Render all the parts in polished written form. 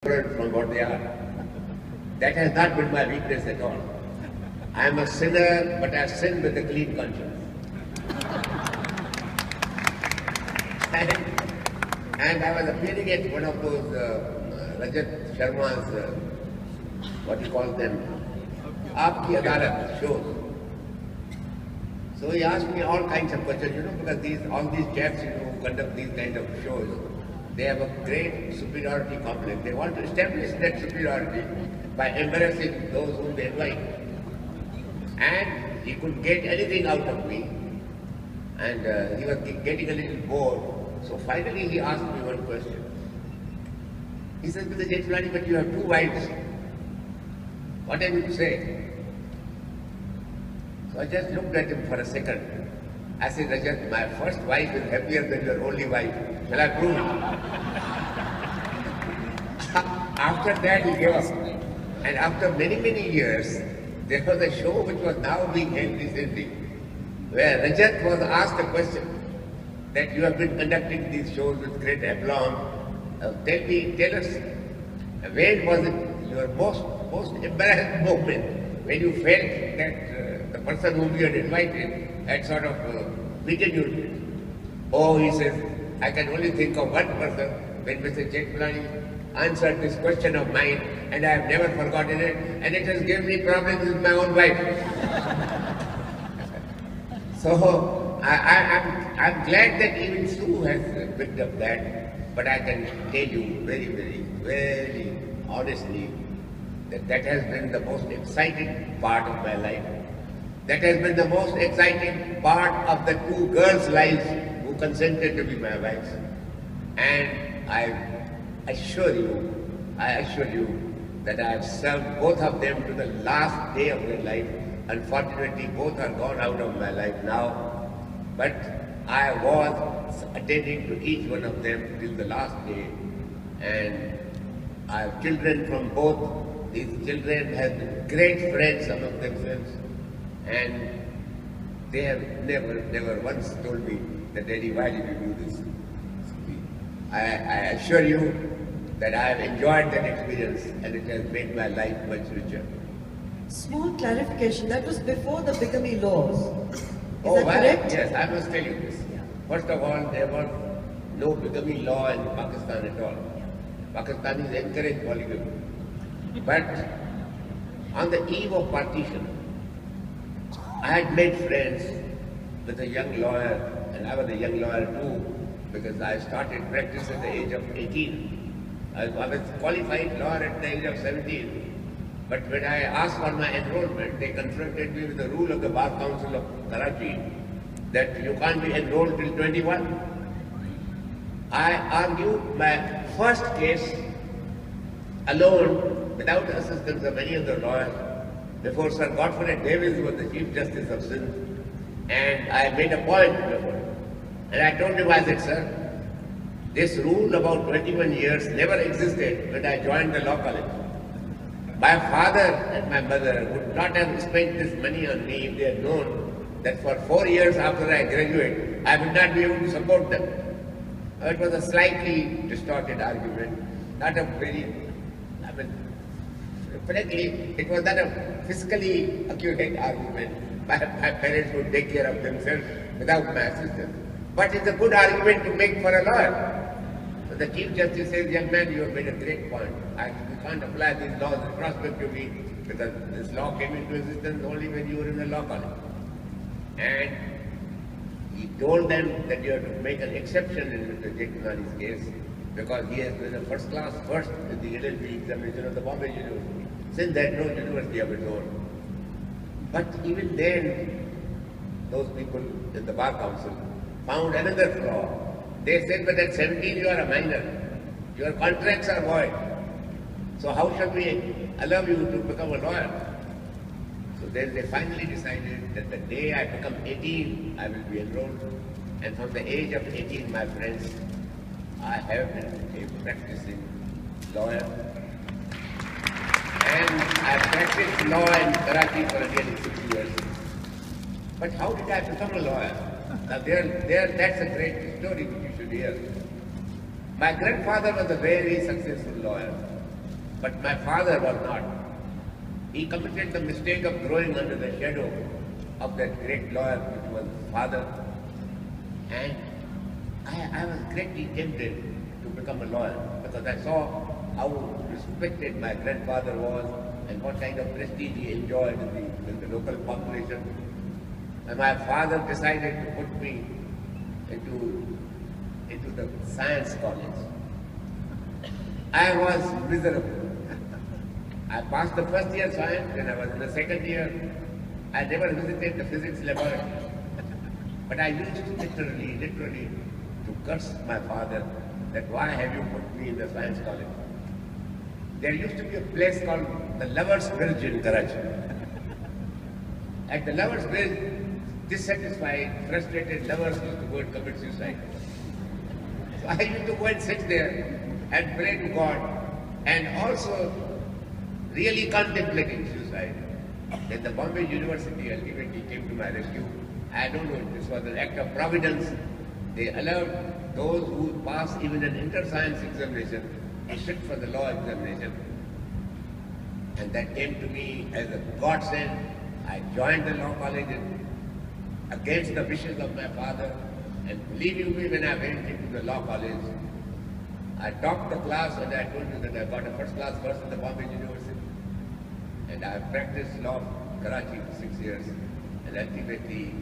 from what they are. That has not been my weakness at all. I am a sinner, but I sin with a clean conscience. and I was appearing at one of those Rajat Sharma's, what you call them, Aapki Adalat shows. So he asked me all kinds of questions, because all these chaps, who conduct these kind of shows, they have a great superiority complex. They want to establish that superiority by embarrassing those whom they invite. And he could get anything out of me, and he was getting a little bored. So finally he asked me one question. He said, Mr. Jethmalani, but you have 2 wives. What am I to say? So I just looked at him for a second. I said, Rajat, my first wife is happier than your only wife. Shall I prove it? After that he gave up. And after many, many years, there was a show which was now being held recently, where Rajat was asked a question that you have been conducting these shows with great aplomb. Tell us, when was it your most embarrassed moment when you felt that the person whom you had invited had sort of beaten you? Oh, he says, I can only think of one person when Mr. Jethmalani answered this question of mine, and I have never forgotten it, and it has given me problems with my own wife. So I'm glad that even Sue has picked up that, but I can tell you very, very, very honestly that has been the most exciting part of my life. That has been the most exciting part of the 2 girls' lives who consented to be my wives. And I assure you that I have served both of them to the last day of their life. Unfortunately, both are gone out of my life now, but I was attending to each one of them till the last day, and I have children from both. These children have been great friends among themselves, and they have never once told me that, Daddy, why did you do this? I assure you that I have enjoyed that experience, and it has made my life much richer. Small clarification, that was before the bigamy laws. Is that well, correct? Yes, I must tell you this. First of all, there was no bigamy law in Pakistan at all. Pakistanis encourage polygamy. But on the eve of partition, I had made friends with a young lawyer, and I was a young lawyer too, because I started practice at the age of 18. I was a qualified lawyer at the age of 17. But when I asked for my enrollment, they confronted me with the rule of the Bar Council of Karachi that you can't be enrolled till 21. I argued my first case alone, without the assistance of any other lawyer, before Sir Godfrey Davis, who was the Chief Justice of Sindh, and I made a point before him. And I told him, I said, sir, this rule about 21 years never existed when I joined the law college. My father and my mother would not have spent this money on me if they had known that for 4 years after I graduate, I would not be able to support them. It was a slightly distorted argument, not a very, frankly, it was not a fiscally accurate argument. My parents would take care of themselves without my assistance. But it's a good argument to make for a lawyer. So the Chief Justice says, young man, you have made a great point. You can't apply these laws retrospectively because this law came into existence only when you were in the law college. And he told them that you have to make an exception in Mr. Jethmalani's case because he has been a first in the LLB examination of the Bombay University. Since that, no university of its own. But even then, those people in the Bar Council found another flaw. They said, but at 17 you are a minor. Your contracts are void. So how shall we allow you to become a lawyer? So then they finally decided that the day I become 18, I will be enrolled. And from the age of 18, my friends, I have been a practicing lawyer. And I practiced law in Karachi for nearly 6 years. But how did I become a lawyer? Now that's a great story which you should hear. My grandfather was a very successful lawyer. But my father was not. He committed the mistake of growing under the shadow of that great lawyer, which was his father. And I was greatly tempted to become a lawyer because I saw how respected my grandfather was and what kind of prestige he enjoyed in the local population. And my father decided to put me into the science college. I was miserable. I passed the first year science, when I was in the second year. I never visited the physics laboratory. But I used to literally to curse my father that why have you put me in the science college? There used to be a place called the Lovers Bridge in Karachi. At the Lovers Bridge, dissatisfied, frustrated lovers used to go and commit suicide. So I used to go and sit there and pray to God and also really contemplating suicide. Then the Bombay University ultimately came to my rescue. I don't know if this was an act of providence. They allowed those who pass even an inter-science examination to sit for the law examination. And that came to me as a godsend. I joined the law college against the wishes of my father. And believe you me, when I went into the law college, I topped the class and I told you that I got a first class first in the Bombay University. And I practiced law in Karachi for 6 years. And ultimately,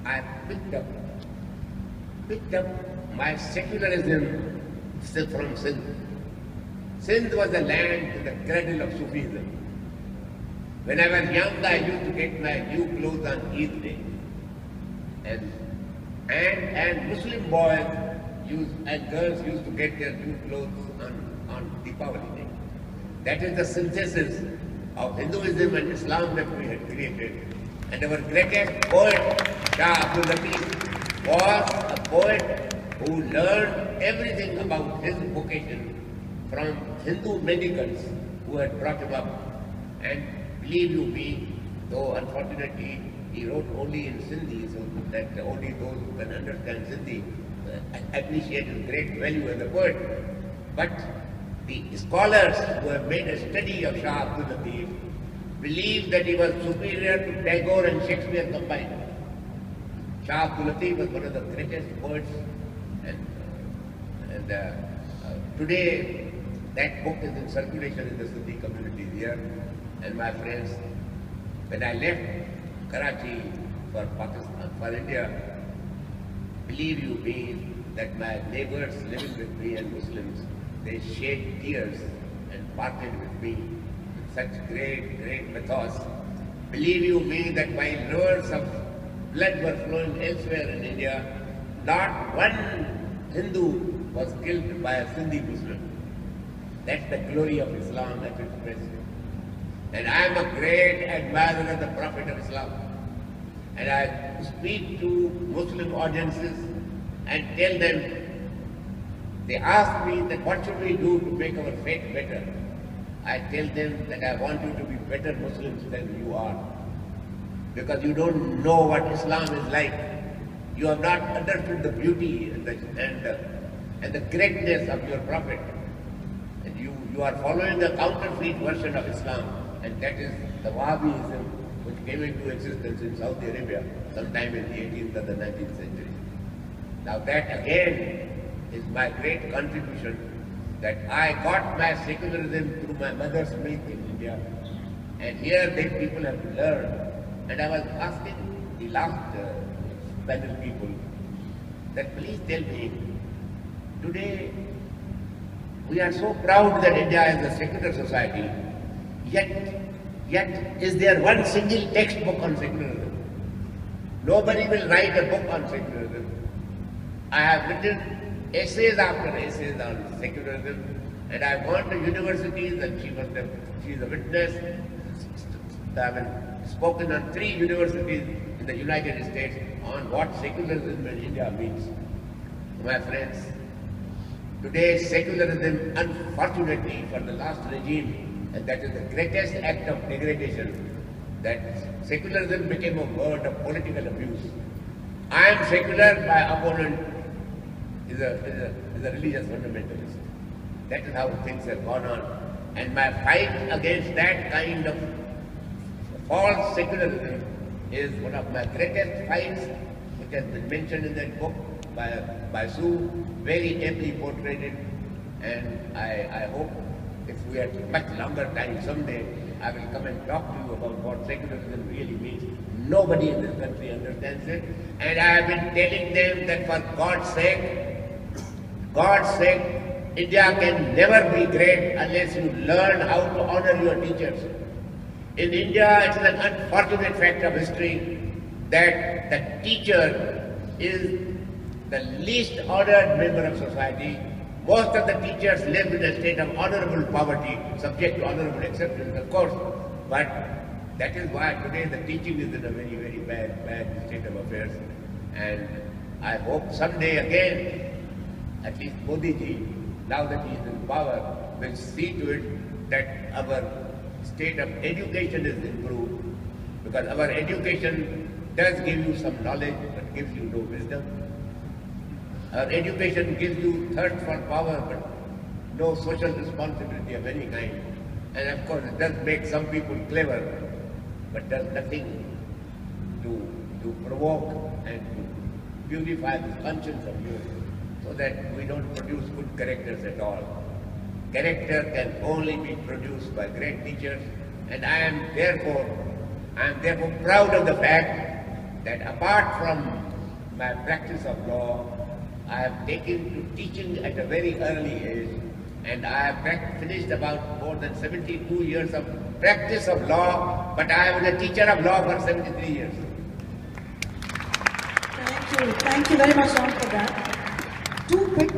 I picked up my secularism from Sindh. Sindh was the land in the cradle of Sufism. When I was young, I used to get my new clothes on Eid Day. And Muslim boys and girls used to get their new clothes on Deepavali Day. That is the synthesis of Hinduism and Islam that we had created. And our greatest poet, Shah Abdul Latif, was a poet who learned everything about his vocation from Hindu mendicants who had brought him up. And believe you me, though unfortunately he wrote only in Sindhi, so that only those who can understand Sindhi appreciate his great value as a poet. But the scholars who have made a study of Shah Abdul Latif believe that he was superior to Tagore and Shakespeare combined. Shah Abdul Latif was one of the greatest poets, and today that book is in circulation in the Sindhi community here. And my friends, when I left Karachi for Pakistan, for India, believe you me that my neighbors living with me and Muslims, they shed tears and parted with me with such great pathos. Believe you me that while rivers of blood were flowing elsewhere in India, not one Hindu was killed by a Sindhi Muslim. That's the glory of Islam at its best. And I am a great admirer of the Prophet of Islam. And I speak to Muslim audiences and tell them, they ask me that what should we do to make our faith better? I tell them that I want you to be better Muslims than you are. Because you don't know what Islam is like. You have not understood the beauty and the greatness of your Prophet. And you are following the counterfeit version of Islam. And that is the Wahhabism which came into existence in Saudi Arabia sometime in the 18th or the 19th century. Now that again is my great contribution, that I got my secularism through my mother's milk in India. And here the people have to learn. And I was asking the last panel people that please tell me, today we are so proud that India is a secular society, yet is there one single textbook on secularism? Nobody will write a book on secularism. I have written essays after essays on secularism, and I've gone to universities, and she is a witness. I've spoken on 3 universities in the United States on what secularism in India means. My friends, today secularism, unfortunately for the last regime, and that is the greatest act of degradation, that secularism became a word of political abuse. I am secular, my opponent is a religious fundamentalist. That is how things have gone on. And my fight against that kind of false secularism is one of my greatest fights, which has been mentioned in that book by Sue, very ably portrayed it. And I hope if we have much longer time someday, I will come and talk to you about what secularism really means. Nobody in this country understands it. And I have been telling them that for God's sake, India can never be great unless you learn how to honor your teachers. In India, it is an unfortunate fact of history that the teacher is the least honored member of society. Most of the teachers live in a state of honorable poverty, subject to honorable exceptions, of course. But that is why today the teaching is in a very, very bad state of affairs. And I hope someday again, at least Modi ji, now that he is in power, will see to it that our state of education is improved. Because our education does give you some knowledge, but gives you no wisdom. Our education gives you thirst for power, but no social responsibility of any kind. And of course, it does make some people clever, but does nothing to provoke and to purify the conscience of youth, so that we don't produce good characters at all. Character can only be produced by great teachers, and I am therefore proud of the fact that apart from my practice of law, I have taken to teaching at a very early age, and I have finished about more than 72 years of practice of law, but I was a teacher of law for 73 years. Thank you very much, Ram, for that. Two quick